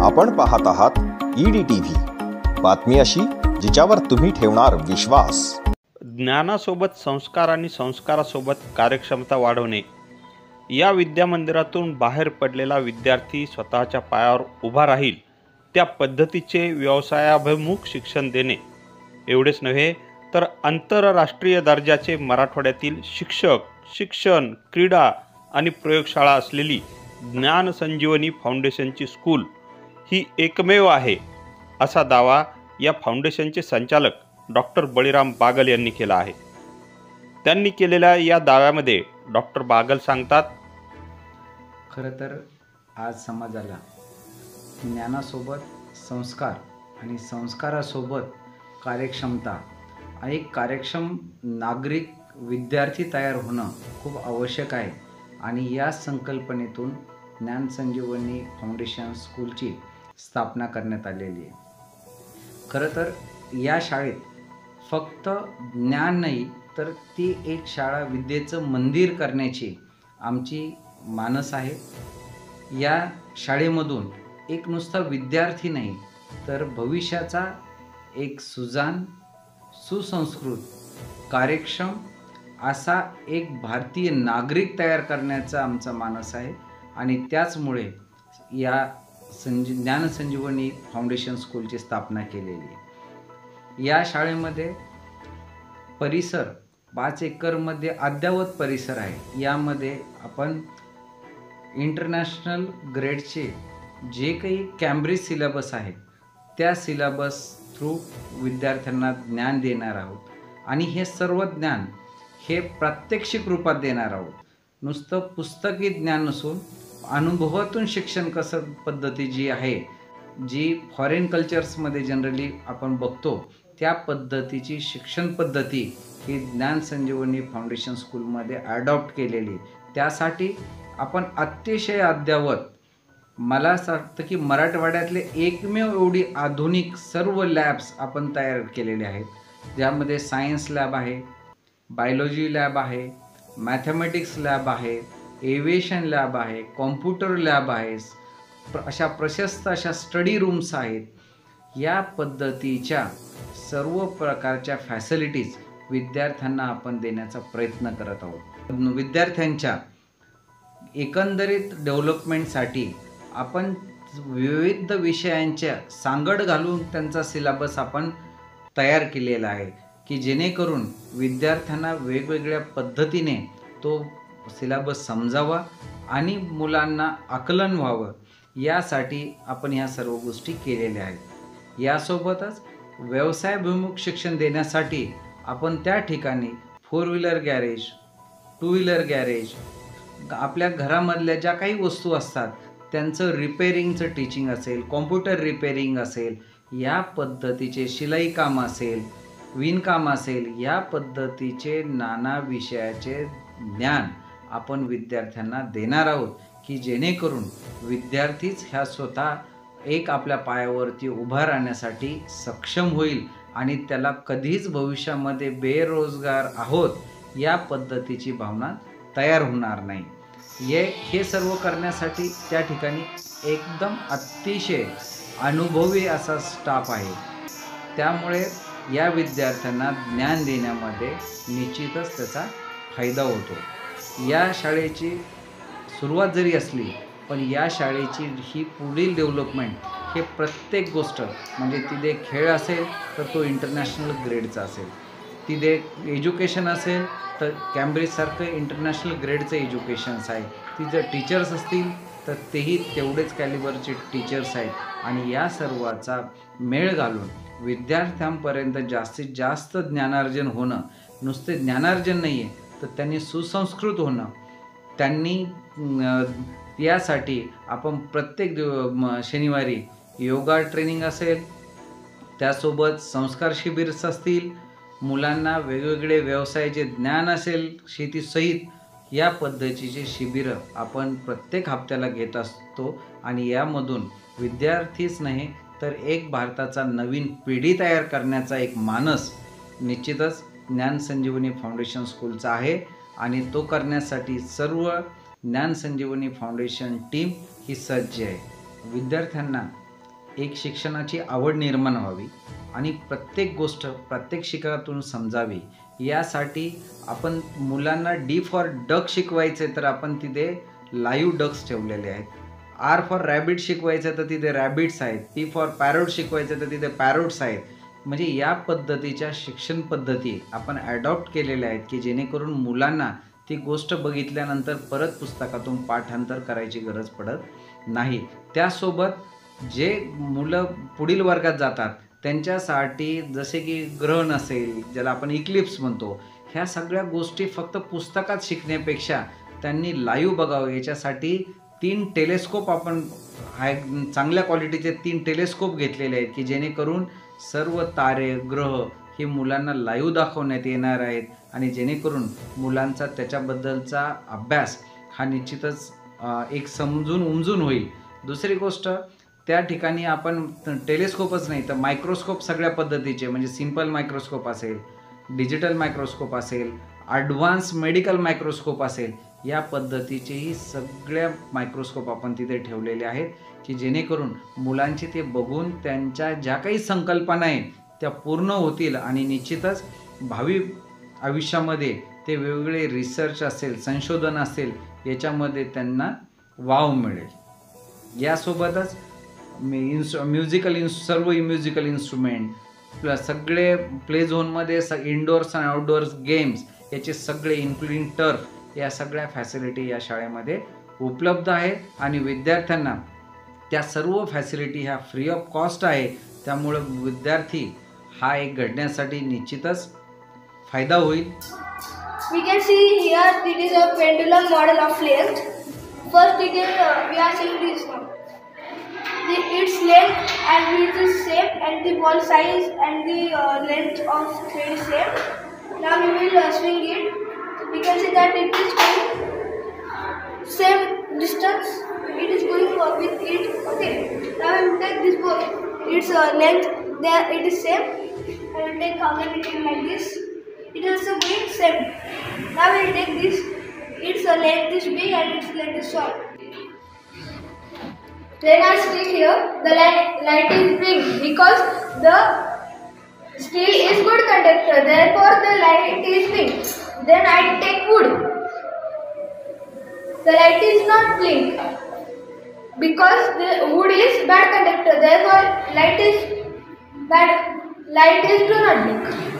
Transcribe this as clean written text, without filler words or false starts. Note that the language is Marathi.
आपण पाहत आहात EDTV, बातमी अशी जिच्यावर तुम्ही ठेवणार विश्वास। ज्ञानासोबत संस्कार आणि संस्कारासोबत कार्यक्षमता वाढवणे, या विद्यामंदिरातून बाहेर पडलेला विद्यार्थी स्वतःच्या पायावर उभा राहील त्या पद्धतीचे व्यवसायाभिमुख शिक्षण देणे एवढेच नव्हे तर आंतरराष्ट्रीय दर्जाचे मराठवाड्यातील शिक्षक, शिक्षण, क्रीडा आणि प्रयोगशाळा असलेली ज्ञान संजीवनी फाउंडेशनची स्कूल ही एकमेव आहे, असा दावा या फाउंडेशनचे संचालक डॉक्टर बळीराम बागल यांनी केला आहे। त्यांनी केलेल्या या दाव्यामध्ये डॉक्टर बागल सांगतात, खरं तर आज समाजाला ज्ञानासोबत संस्कार आणि संस्कारासोबत कार्यक्षमता आणि एक कार्यक्षम नागरिक विद्यार्थी तयार होणं खूप आवश्यक आहे आणि या संकल्पनेतून ज्ञान संजीवनी फाउंडेशन स्कूलची स्थापना करण्यात आलेली आहे। खरं तर या शाळेत फक्त ज्ञान नाही तर ती एक शाळा विद्येचं मंदिर करण्याची आमची मानस आहे। या शाळेमधून एक नुसता विद्यार्थी नाही तर भविष्याचा एक सुजाण, सुसंस्कृत, कार्यक्षम असा एक भारतीय नागरिक तयार करण्याचा आमचा मानस आहे आणि त्याचमुळे या ज्ञान संजीवनी फाउंडेशन स्कूलची स्थापना केलेली आहे। या शाळेमध्ये परिसर 5 एकरमध्ये अद्ययावत परिसर आहे। यामध्ये आपण इंटरनॅशनल ग्रेडचे जे काही कॅम्ब्रिज सिलेबस आहे त्या सिलेबस थ्रू विद्यार्थ्यांना ज्ञान देणार आहोत आणि हे सर्व ज्ञान हे प्रात्यक्षिक रूपात देणार आहोत। नुसतं पुस्तकी ज्ञान नसून अनुभवातून शिक्षण कसं पद्धती जी आहे, जी फॉरेन कल्चर्समध्ये जनरली आपण बघतो त्या पद्धतीची शिक्षण पद्धती ही ज्ञान संजीवनी फाउंडेशन स्कूलमध्ये ॲडॉप्ट केलेली। त्यासाठी आपण अतिशय अद्ययावत, मला असं वाटतं की मराठवाड्यातले एकमेव एवढी आधुनिक सर्व लॅब्स आपण तयार केलेले आहेत, ज्यामध्ये सायन्स लॅब आहे, बायोलॉजी लॅब आहे, मॅथमॅटिक्स लॅब आहे, एव्हिएशन लॅब आहे, कॉम्प्युटर लॅब आहे, अशा प्रशस्त अशा स्टडी रूम्स आहेत। या पद्धतीच्या सर्व प्रकारच्या फॅसिलिटीज विद्यार्थ्यांना आपण देण्याचा प्रयत्न करत आहोत। विद्यार्थ्यांच्या एकंदरीत डेव्हलपमेंटसाठी आपण विविध विषयांच्या सांगड घालून त्यांचा सिलेबस आपण तयार केलेला आहे की जेणेकरून विद्यार्थ्यांना वेगवेगळ्या पद्धतीने तो सिलेबस समजावा आणि मुलांना आकलन व्हावं, यासाठी आपण ह्या सर्व गोष्टी केलेल्या आहेत। यासोबतच व्यवसायाभिमुख शिक्षण देण्यासाठी आपण त्या ठिकाणी 4 व्हीलर गॅरेज, 2 व्हीलर गॅरेज, आपल्या घरामधल्या ज्या काही वस्तू असतात त्यांचं रिपेरिंगचं टीचिंग असेल, कॉम्प्युटर रिपेरिंग असेल, या पद्धतीचे शिलाई काम असेल, विणकाम असेल, या पद्धतीचे नाना विषयाचे ज्ञान आपण विद्यार्थ्यांना देणार आहोत की जेणेकरून विद्यार्थीच ह्या स्वतः एक आपल्या पायावरती उभा राहण्यासाठी सक्षम होईल आणि त्याला कधीच भविष्यामध्ये बेरोजगार आहोत या पद्धतीची भावना तयार होणार नाही। हे सर्व करण्यासाठी त्या ठिकाणी एकदम अतिशय अनुभवी असा स्टाफ आहे। त्यामुळे या विद्यार्थ्यांना ज्ञान देण्यामध्ये निश्चितच त्याचा फायदा होतो। या शाळेची सुरुवात जरी असली पण या शाळेची ही पुढील डेव्हलपमेंट हे प्रत्येक गोष्ट म्हणजे तिथे खेळ असेल तर तो इंटरनॅशनल ग्रेडचा असेल, तिथे एज्युकेशन असेल तर कॅम्ब्रिजसारखं इंटरनॅशनल ग्रेडचं एज्युकेशन्स आहे, तिथे टीचर्स असतील तर तेही तेवढेच कॅलिबरचे टीचर्स आहेत आणि या सर्वाचा मेळ घालून विद्यार्थ्यांपर्यंत जास्तीत जास्त ज्ञानार्जन होणं, नुसते ज्ञानार्जन नाही आहे तर त्यांनी सुसंस्कृत होणं, त्यांनी यासाठी आपण प्रत्येक शनिवारी योगा ट्रेनिंग असेल, त्यासोबत संस्कार शिबिर्स असतील, मुलांना वेगवेगळे व्यवसायाचे ज्ञान असेल शेतीसहित, या पद्धतीचे शिबिरं आपण प्रत्येक हप्त्याला घेत असतो आणि यामधून विद्यार्थीच नाही तर एक भारताचा नवीन पिढी तयार करण्याचा एक मानस निश्चितच ज्ञान संजीवनी फाउंडेशन स्कूलचा आहे आणि तो करण्यासाठी सर्व ज्ञान संजीवनी फाउंडेशन टीम ही सज्ज आहे। विद्यार्थ्यांना एक शिक्षणाची आवड निर्माण व्हावी आणि प्रत्येक गोष्ट प्रत्येक शिक्षकातून समजावी, यासाठी आपण मुलांना डी फॉर डक शिकवायचे तर आपण तिथे लाईव्ह डक्स ठेवलेले आहेत. आर फॉर रॅबिट शिकवायचं तर तिथे रॅबिट्स आहेत. पी फॉर पॅरोट शिकवायचं तर तिथे पॅरोट्स आहेत. म्हणजे या पद्धतीच्या शिक्षण पद्धती आपण ॲडॉप्ट केलेल्या आहेत की जेणेकरून मुलांना ती गोष्ट बघितल्यानंतर परत पुस्तकातून पाठांतर करायची गरज पडत नाही. त्यासोबत जे मुलं पुढील वर्गात जातात त्यांच्यासाठी जसे की ग्रहण असेल, ज्याला आपण इक्लिप्स म्हणतो, ह्या सगळ्या गोष्टी फक्त पुस्तकात शिकण्यापेक्षा त्यांनी लाईव्ह बघावं. याच्यासाठी 3 टेलिस्कोप आपण चांगल्या क्वालिटीचे 3 टेलिस्कोप घेतलेले आहेत की जेणेकरून सर्व तारे ग्रह हे मुलांना लाईव्ह दाखवण्यात येणार आहेत आणि जेणेकरून मुलांचा त्याच्याबद्दलचा अभ्यास हा निश्चितच एक समजून उमजून होईल. दुसरी गोष्ट, त्या ठिकाणी आपण टेलिस्कोपच नाही तर मायक्रोस्कोप सगळ्या पद्धतीचे, म्हणजे सिंपल मायक्रोस्कोप असेल, डिजिटल मायक्रोस्कोप असेल, ॲडव्हान्स मेडिकल मायक्रोस्कोप असेल, या पद्धतीचेही सगळ्या मायक्रोस्कोप आपण तिथे ठेवलेले आहेत की जेणेकरून मुलांचे ते बघून त्यांच्या ज्या काही संकल्पना आहेत त्या पूर्ण होतील आणि निश्चितच भावी आयुष्यामध्ये ते वेगवेगळे रिसर्च असेल, संशोधन असेल, याच्यामध्ये त्यांना वाव मिळेल. यासोबतच सर्व म्युझिकल इन्स्ट्रुमेंट प्लस सगळे प्ले झोनमध्ये इंडोर्स आणि आउटडोअर्स गेम्स याचे सगळे इन्क्लुडिंग टर्फ, या सगळ्या फॅसिलिटी या शाळेमध्ये उपलब्ध आहेत आणि विद्यार्थ्यांना त्या सर्व फॅसिलिटी ह्या फ्री ऑफ कॉस्ट आहे. त्यामुळं विद्यार्थी हा एक घडण्यासाठी निश्चितच फायदा होईल. We can see here it is a pendulum model of length. First we are seeing this one. Its length and width is same and the ball size and the length of thread is same. Now we will swing it. We can see that it is going same distance. It is going with it. Okay. Now we will take this ball. Its length there it is same. I will take again it is like this. It is also going same. Now we will take this. Its length is big and its length is short. Then I stick here. The light is big because the steel is good conductor. Therefore the light is big. Then I take wood. The light is not blink because the wood is bad conductor. Therefore light is bad. Light is do not blink.